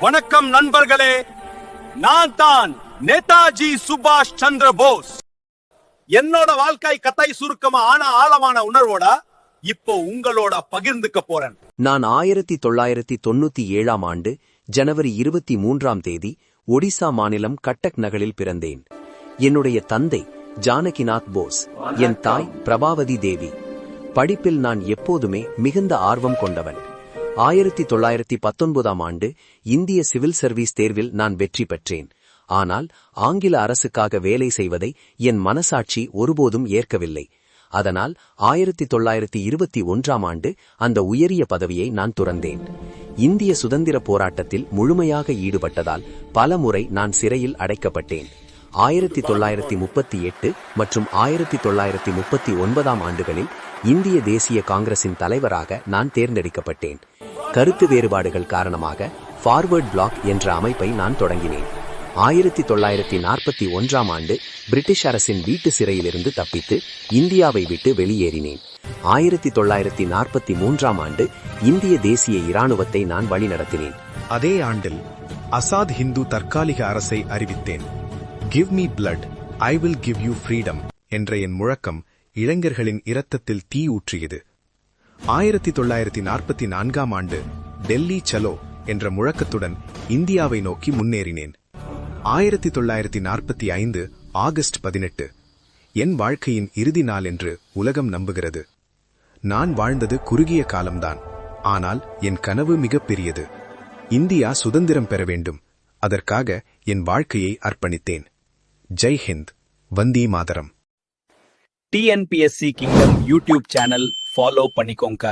வணக்கம் நண்பர்களே, நான் தான் நேதாஜி சுபாஷ் சந்திர போஸ். என்னோட வாழ்க்கை கதை சுருக்கமா ஆன ஆழமான உணர்வோட இப்போ உங்களோட பகிர்ந்துக்க போறேன். நான் 1997ஆம் ஆண்டு ஜனவரி 23ஆம் தேதி ஒடிசா மாநிலம் கட்டக் நகரில் பிறந்தேன். என்னுடைய தந்தை ஜானகிநாத் போஸ், என் தாய் பிரபாவதி தேவி. படிப்பில் நான் எப்போதுமே மிகுந்த ஆர்வம் கொண்டவன். 1919ஆம் ஆண்டு இந்திய சிவில் சர்வீஸ் தேர்வில் நான் வெற்றி பெற்றேன். ஆனால் ஆங்கில அரசுக்காக வேலை செய்வதை என் மனசாட்சி ஒருபோதும் ஏற்கவில்லை. அதனால் 1921ஆம் ஆண்டு அந்த உயரிய பதவியை நான் துறந்தேன். இந்திய சுதந்திர போராட்டத்தில் முழுமையாக ஈடுபட்டதால் பல முறை நான் சிறையில் அடைக்கப்பட்டேன். 1938 மற்றும் 1939ஆம் ஆண்டுகளில் இந்திய தேசிய காங்கிரசின் தலைவராக நான் தேர்ந்தெடுக்கப்பட்டேன். கருத்து வேறுபாடுகள் காரணமாக ஃபார்வர்ட் பிளாக் என்ற அமைப்பை நான் தொடங்கினேன். 1941ஆம் ஆண்டு பிரிட்டிஷ் அரசின் வீட்டு சிறையிலிருந்து தப்பித்து இந்தியாவை விட்டு வெளியேறினேன். 1943ஆம் ஆண்டு இந்திய தேசிய இராணுவத்தை நான் வழிநடத்தினேன். அதே ஆண்டில் அசாத் ஹிந்து தற்காலிக அரசை அறிவித்தேன். Give me blood, I will give you freedom என்ற என் முழக்கம் இளைஞர்களின் இரத்தத்தில் தீ ஊற்றியது. 1944ஆம் ஆண்டு டெல்லி சலோ என்ற முழக்கத்துடன் இந்தியாவை நோக்கி முன்னேறினேன். 1945 ஆகஸ்ட் 18 என் வாழ்க்கையின் இறுதி நாள் என்று உலகம் நம்புகிறது. நான் வாழ்ந்தது குறுகிய காலம்தான், ஆனால் என் கனவு மிகப்பெரியது. இந்தியா சுதந்திரம் பெற வேண்டும். அதற்காக என் வாழ்க்கையை அர்ப்பணித்தேன். Jai Hind, Vande Mataram. TNPSC kingdom YouTube channel follow பண்ணிக்கோங்க.